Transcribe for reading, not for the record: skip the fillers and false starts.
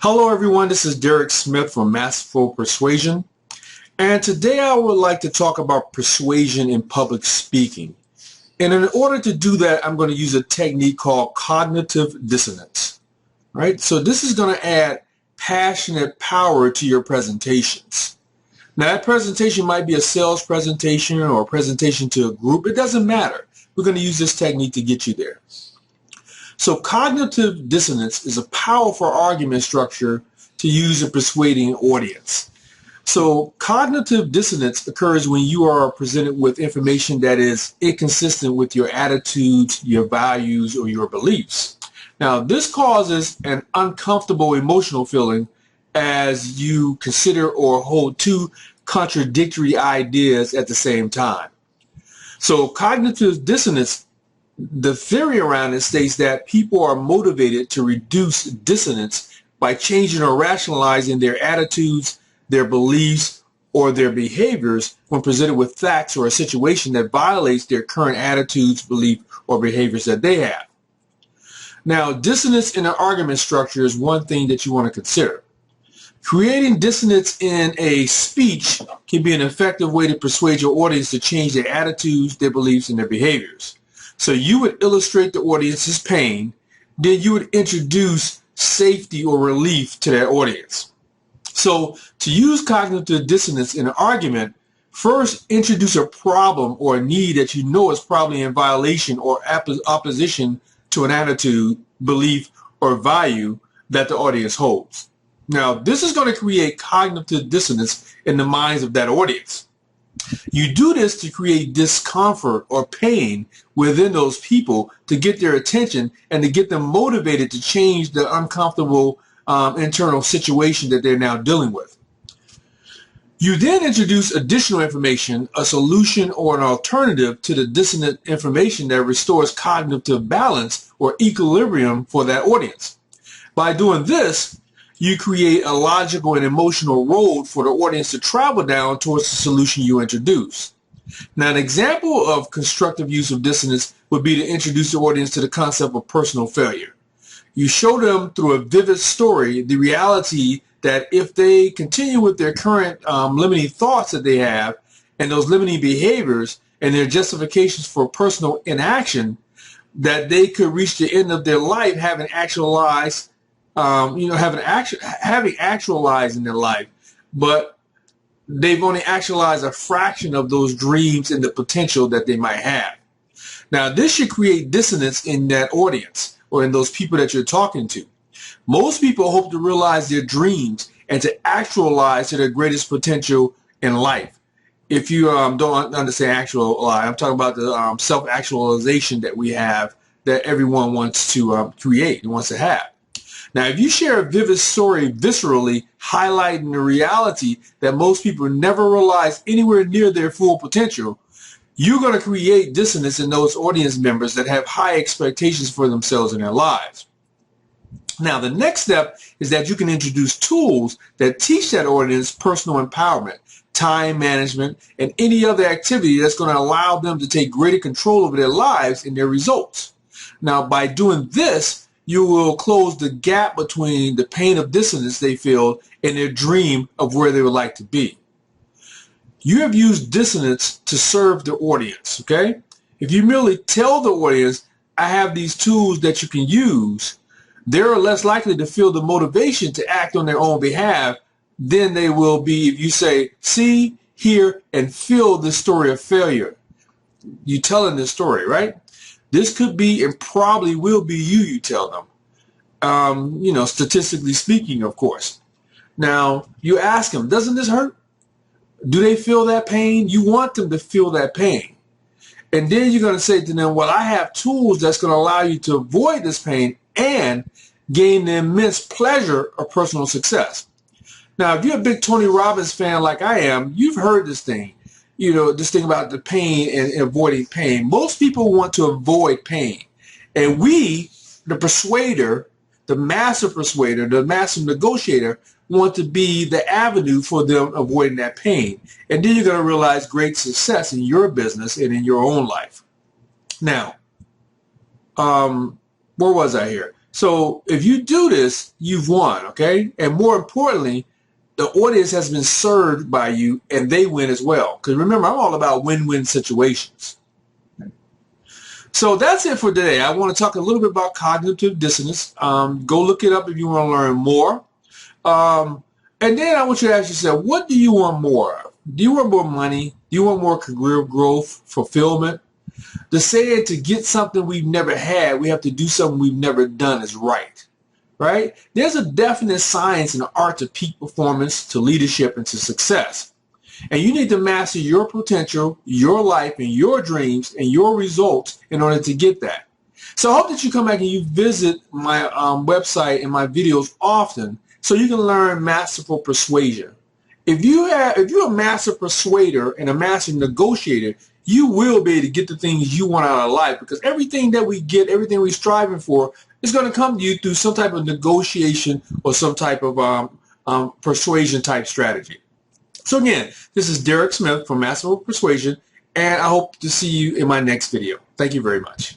Hello everyone, this is Derek Smith from Masterful Persuasion, and today I would like to talk about persuasion in public speaking. And in order to do that, I'm going to use a technique called cognitive dissonance. Right? So this is going to add passionate power to your presentations. Now that presentation might be a sales presentation or a presentation to a group. It doesn't matter. We're going to use this technique to get you there. So cognitive dissonance is a powerful argument structure to use in persuading an audience. So cognitive dissonance occurs when you are presented with information that is inconsistent with your attitudes, your values, or your beliefs. Now, this causes an uncomfortable emotional feeling as you consider or hold two contradictory ideas at the same time. So cognitive dissonance, the theory around it states that people are motivated to reduce dissonance by changing or rationalizing their attitudes, their beliefs, or their behaviors when presented with facts or a situation that violates their current attitudes, beliefs, or behaviors that they have. Now, dissonance in an argument structure is one thing that you want to consider. Creating dissonance in a speech can be an effective way to persuade your audience to change their attitudes, their beliefs, and their behaviors. So you would illustrate the audience's pain, then you would introduce safety or relief to that audience. So to use cognitive dissonance in an argument, first introduce a problem or a need that you know is probably in violation or opposition to an attitude, belief, or value that the audience holds. Now, this is going to create cognitive dissonance in the minds of that audience. You do this to create discomfort or pain within those people to get their attention and to get them motivated to change the uncomfortable internal situation that they're now dealing with. You then introduce additional information, a solution or an alternative to the dissonant information that restores cognitive balance or equilibrium for that audience. By doing this, you create a logical and emotional road for the audience to travel down towards the solution you introduce. Now, an example of constructive use of dissonance would be to introduce the audience to the concept of personal failure. You show them through a vivid story the reality that if they continue with their current limiting thoughts that they have and those limiting behaviors and their justifications for personal inaction, that they could reach the end of their life having actualized having actualized in their life, but they've only actualized a fraction of those dreams and the potential that they might have. Now, this should create dissonance in that audience or in those people that you're talking to. Most people hope to realize their dreams and to actualize to their greatest potential in life. If you don't understand actualize, I'm talking about the self-actualization that we have, that everyone wants to create and wants to have. Now, if you share a vivid story viscerally, highlighting the reality that most people never realize anywhere near their full potential, you're going to create dissonance in those audience members that have high expectations for themselves and their lives. Now, the next step is that you can introduce tools that teach that audience personal empowerment, time management, and any other activity that's going to allow them to take greater control over their lives and their results. Now, by doing this, you will close the gap between the pain of dissonance they feel and their dream of where they would like to be. You have used dissonance to serve the audience, okay? If you merely tell the audience, I have these tools that you can use, they're less likely to feel the motivation to act on their own behalf than they will be if you say, see, hear, and feel the story of failure. You telling this story, right? This could be and probably will be you tell them, statistically speaking, of course. Now, you ask them, doesn't this hurt? Do they feel that pain? You want them to feel that pain. And then you're going to say to them, well, I have tools that's going to allow you to avoid this pain and gain the immense pleasure of personal success. Now, if you're a big Tony Robbins fan like I am, you've heard this thing. This thing about the pain and avoiding pain. Most people want to avoid pain. And we, the persuader, the master persuader, the master negotiator, want to be the avenue for them avoiding that pain. And then you're going to realize great success in your business and in your own life. Now, where was I here? So if you do this, you've won, okay? And more importantly, the audience has been served by you and they win as well. Because remember, I'm all about win-win situations. So that's it for today. I want to talk a little bit about cognitive dissonance. Go look it up if you want to learn more. And then I want you to ask yourself, what do you want more of? Do you want more money? Do you want more career growth, fulfillment? The saying to get something we've never had, we have to do something we've never done is right. Right? There's a definite science and art to peak performance, to leadership, and to success. And you need to master your potential, your life, and your dreams, and your results in order to get that. So I hope that you come back and you visit my website and my videos often so you can learn masterful persuasion. If you're a master persuader and a master negotiator, you will be able to get the things you want out of life, because everything that we get, everything we're striving for, is going to come to you through some type of negotiation or some type of persuasion type strategy. So again, this is Derek Smith from Masterful Persuasion, and I hope to see you in my next video. Thank you very much.